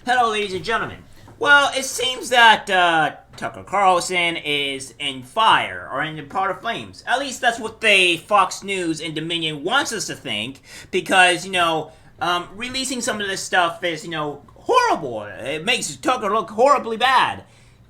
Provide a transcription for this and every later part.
Hello, ladies and gentlemen. Well, it seems that Tucker Carlson is in fire or in part of flames. At least that's what the Fox News and Dominion wants us to think, because releasing some of this stuff is horrible. It makes Tucker look horribly bad.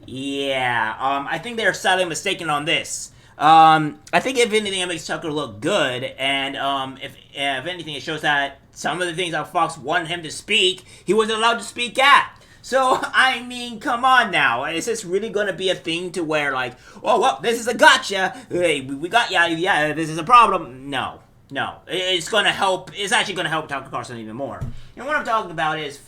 Yeah, I think they're sadly mistaken on this. I think if anything, it makes Tucker look good, and if anything, it shows that some of the things that Fox wanted him to speak, he wasn't allowed to speak at. So, I mean, come on now. Is this really going to be a thing to where, like, oh, well, this is a gotcha. Hey, we got ya. Yeah, this is a problem. No. It's going to help. It's actually going to help Tucker Carlson even more. And what I'm talking about is,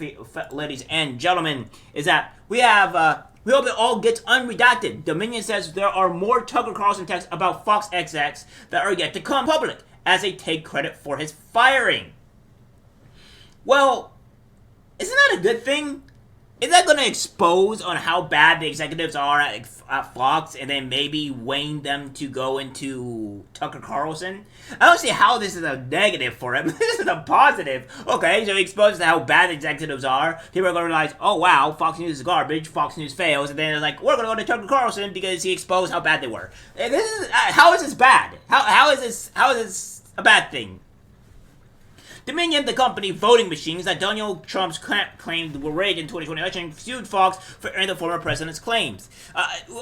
ladies and gentlemen, is that we hope it all gets unredacted. Dominion says there are more Tucker Carlson texts about Fox XX that are yet to come public, as they take credit for his firing. Well, isn't that a good thing? Is that going to expose on how bad the executives are at Fox, and then maybe weighing them to go into Tucker Carlson? I don't see how this is a negative for him. This is a positive. Okay, so he exposes how bad the executives are. People are going to realize, oh wow, Fox News is garbage, Fox News fails, and then they're like, we're going to go to Tucker Carlson because he exposed how bad they were. And how is this bad? How is this a bad thing? Dominion, the company voting machines that Donald Trump's claimed were rigged in 2020 election, sued Fox for airing the former president's claims.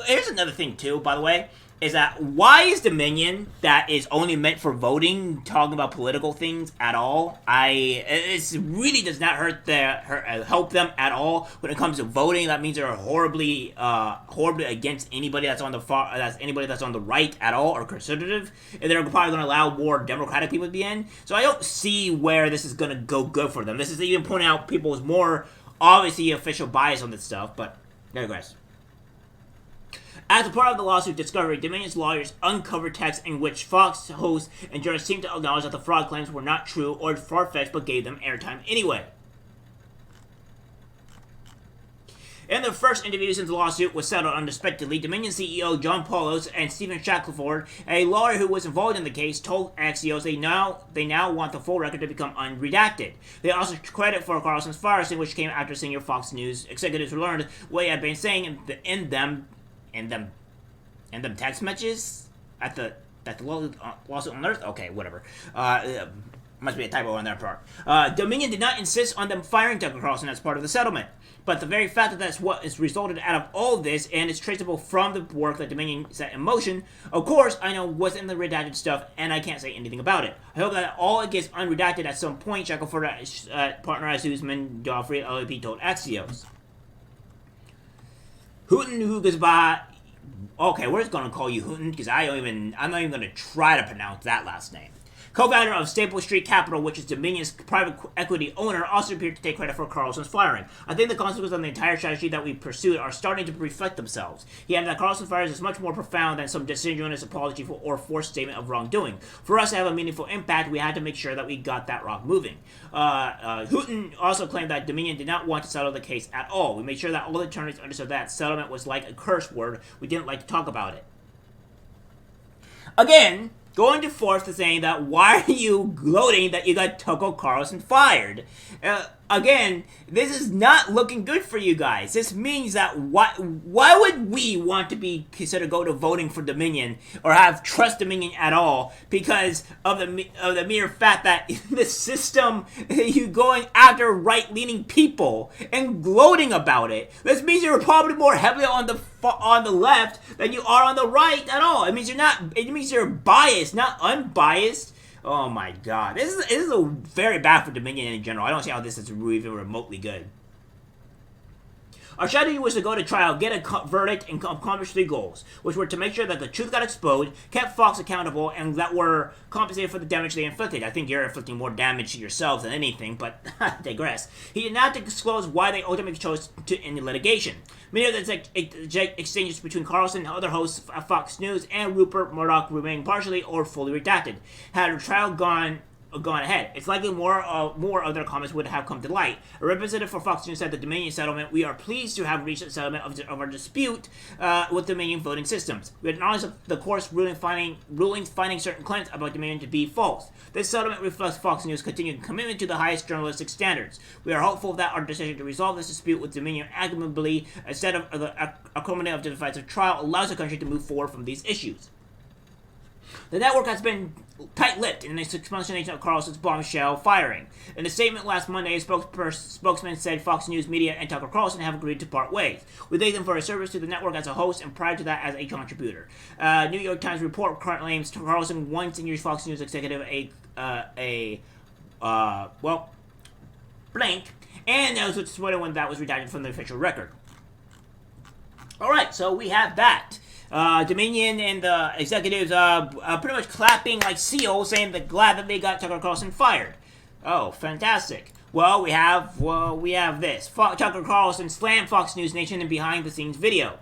Here's another thing, too, by the way, is that why is Dominion, that is only meant for voting, talking about political things at all? It really does not help them at all when it comes to voting. That means they're horribly against anybody that's on the right at all, or conservative, and they're probably going to allow more Democratic people to be in. So I don't see where this is going to go good for them. This is even pointing out people's more obviously official bias on this stuff, but digress. As a part of the lawsuit discovery, Dominion's lawyers uncovered texts in which Fox hosts and journalists seemed to acknowledge that the fraud claims were not true or far-fetched, but gave them airtime anyway. In the first interview since the lawsuit was settled unexpectedly, Dominion CEO John Paulos and Stephen Shackelford, a lawyer who was involved in the case, told Axios they now want the full record to become unredacted. They also credit for Carlson's firing, which came after senior Fox News executives learned what he had been saying in them text messages at the lawsuit unearthed. Okay, whatever. Must be a typo on their part. Dominion did not insist on them firing Tucker Carlson as part of the settlement, but the very fact that that's what is resulted out of all of this, and is traceable from the work that Dominion set in motion, of course, I know what's in the redacted stuff, and I can't say anything about it. I hope that all it gets unredacted at some point, Shackelford, partner at Usman Joffrey at LAP, told Axios. Hooten Hugasba. Okay, we're just gonna call you Hooten because I'm not even gonna try to pronounce that last name. Co-founder of Staple Street Capital, which is Dominion's private equity owner, also appeared to take credit for Carlson's firing. I think the consequences of the entire strategy that we pursued are starting to reflect themselves. He added that Carlson's firing is much more profound than some disingenuous apology or forced statement of wrongdoing. For us to have a meaningful impact, we had to make sure that we got that rock moving. Hooten also claimed that Dominion did not want to settle the case at all. We made sure that all the attorneys understood that settlement was like a curse word. We didn't like to talk about it. Again, going to forth to saying that why are you gloating that you got Tucker Carlson fired? Again, this is not looking good for you guys. This means that why would we want to be considered go to voting for Dominion or have trust Dominion at all because of the mere fact that the system, you going after right-leaning people and gloating about it. This means you're probably more heavily on the left than you are on the right at all. It means you're biased, not unbiased. Oh my god. This is a very bad for Dominion in general. I don't see how this is even remotely good. Our strategy was to go to trial, get a verdict, and accomplish 3 goals, which were to make sure that the truth got exposed, kept Fox accountable, and that were compensated for the damage they inflicted. I think you're inflicting more damage to yourselves than anything, but I digress. He did not disclose why they ultimately chose to end the litigation. Many of the exchanges between Carlson and other hosts of Fox News and Rupert Murdoch remain partially or fully redacted. Had the trial gone gone ahead. It's likely more of their comments would have come to light. A representative for Fox News said the Dominion settlement, "We are pleased to have reached a settlement of our dispute with Dominion voting systems. We acknowledge the court's rulings finding certain claims about Dominion to be false. This settlement reflects Fox News' continued commitment to the highest journalistic standards. We are hopeful that our decision to resolve this dispute with Dominion amicably, instead of the accommodating of the divisive trial, allows the country to move forward from these issues." The network has been tight-lipped in its explanation of Carlson's bombshell firing. In a statement last Monday, a spokesman said Fox News Media and Tucker Carlson have agreed to part ways. "We thank them for his service to the network as a host and prior to that as a contributor." New York Times report currently claims Carlson once senior Fox News executive blank, and that was when that was redacted from the official record. Alright, so we have that. Dominion and the executives pretty much clapping like seals, saying they're glad that they got Tucker Carlson fired. Oh, fantastic. Well, we have this. Tucker Carlson slammed Fox News Nation in behind-the-scenes video.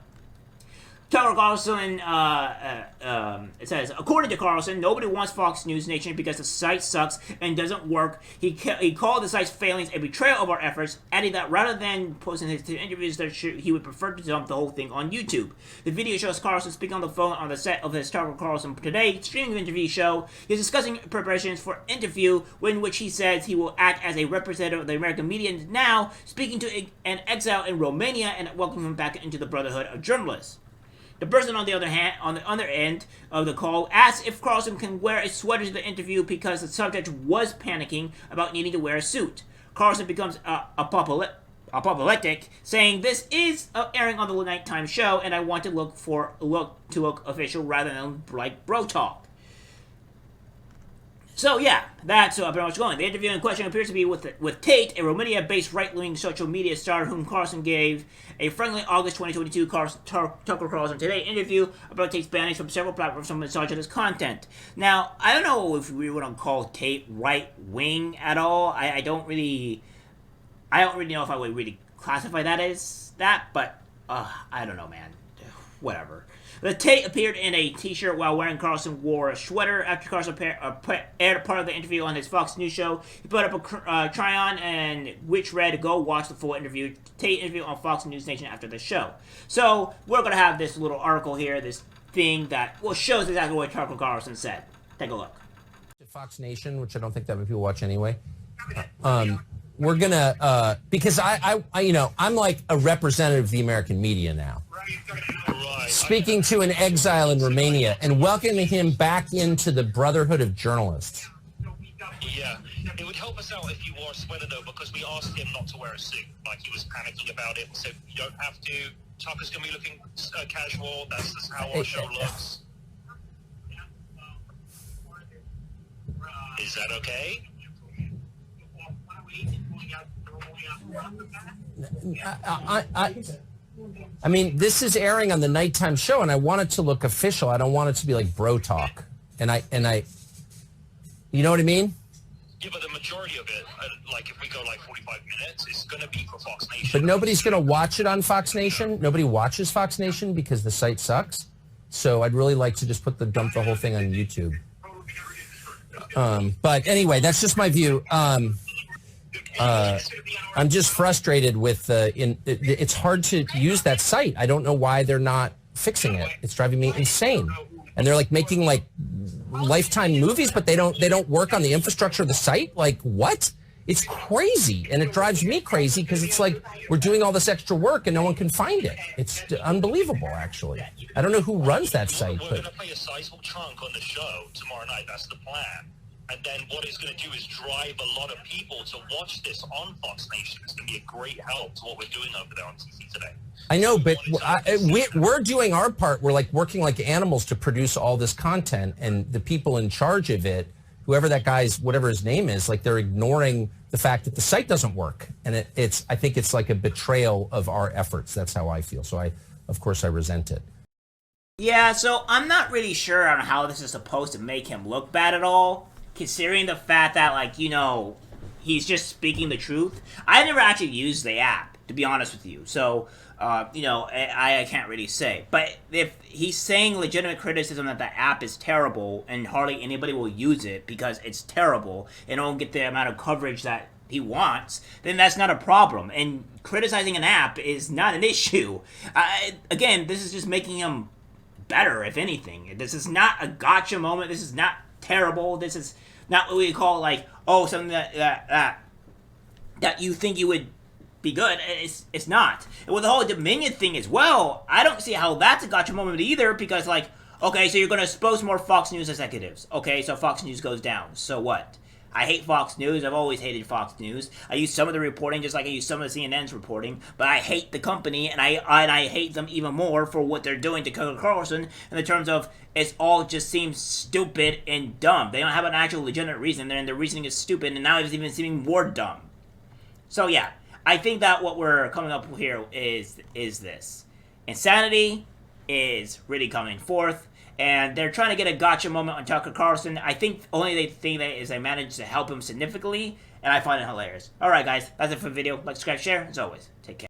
Tucker Carlson, it says, according to Carlson, nobody wants Fox News Nation because the site sucks and doesn't work. He called the site's failings a betrayal of our efforts, adding that rather than posting his interviews, he would prefer to dump the whole thing on YouTube. The video shows Carlson speaking on the phone on the set of his Tucker Carlson Today streaming interview show. He's discussing preparations for an interview in which he says he will act as a representative of the American media now, speaking to an exile in Romania and welcoming him back into the Brotherhood of Journalists. The person on the other end of the call asks if Carlson can wear a sweater to the interview because the subject was panicking about needing to wear a suit. Carlson becomes apoplectic, saying this is airing on the nighttime show, and I want to look official rather than like bro talk. So yeah, that's pretty much going. The interview in question appears to be with Tate, a Romania-based right-wing social media star whom Carlson gave a friendly August 2022 Tucker Carlson Today interview about Tate's banning from several platforms from misogynist content. Now, I don't know if we want to call Tate right-wing at all. I don't really know if I would really classify that as that, but I don't know, man. Whatever. The Tate appeared in a t-shirt while wearing Carlson wore a sweater. After Carlson aired part of the interview on his Fox News show, he put up a try-on and which read, "Go watch the full interview." Tate interview on Fox News Nation after the show. So we're going to have this little article here, this thing that shows exactly what Tucker Carlson said. Take a look. Fox Nation, which I don't think that many people watch anyway. We're gonna because I'm like a representative of the American media now. Speaking to an exile in Romania and welcoming him back into the Brotherhood of Journalists. Yeah, it would help us out if you wore a sweater though, because we asked him not to wear a suit. Like, he was panicking about it, so you don't have to. Tucker's gonna be looking casual. That's just how our show looks. Is that okay? I mean, this is airing on the nighttime show, and I want it to look official. I don't want it to be like bro talk. And I, you know what I mean? Yeah, but the majority of it, like if we go like 45 minutes, it's going to be for Fox Nation. But nobody's going to watch it on Fox Nation. Nobody watches Fox Nation because the site sucks. So I'd really like to just dump the whole thing on YouTube. But anyway, that's just my view. I'm just frustrated with it's hard to use that site. I don't know why they're not fixing it. It's driving me insane. And they're like making like Lifetime movies, but they don't work on the infrastructure of the site. Like, what? It's crazy, and it drives me crazy because it's like we're doing all this extra work and no one can find it. It's unbelievable, actually. I don't know who runs that site. We're going to play a sizable chunk on the show tomorrow night. That's the plan. And then what it's going to do is drive a lot of people to watch this on Fox Nation. It's going to be a great help to what we're doing over there on TV today. I know, but we're doing our part. We're like working like animals to produce all this content, and the people in charge of it, whoever that guy's, whatever his name is, like they're ignoring the fact that the site doesn't work. And I think it's like a betrayal of our efforts. That's how I feel. So of course I resent it. Yeah, so I'm not really sure on how this is supposed to make him look bad at all, considering the fact that, like, you know, he's just speaking the truth. I never actually used the app, to be honest with you. So, I can't really say. But if he's saying legitimate criticism that the app is terrible and hardly anybody will use it because it's terrible and won't get the amount of coverage that he wants, then that's not a problem. And criticizing an app is not an issue. Again, this is just making him better, if anything. This is not a gotcha moment. This is not terrible. This is not what we call something that you think you would be good. It's not. And with the whole Dominion thing as well, I don't see how that's a gotcha moment either, because okay, so you're going to expose more Fox News executives. Okay, so Fox News goes down. So what? I hate Fox News. I've always hated Fox News. I use some of the reporting just like I use some of the CNN's reporting, but I hate the company, and I hate them even more for what they're doing to Tucker Carlson in the terms of it all just seems stupid and dumb. They don't have an actual legitimate reason, and their reasoning is stupid, and now it's even seeming more dumb. So yeah, I think that what we're coming up with here is this. Insanity is really coming forth. And they're trying to get a gotcha moment on Tucker Carlson. I think only they think that is they managed to help him significantly, and I find it hilarious. Alright guys, that's it for the video. Like, subscribe, share. As always, take care.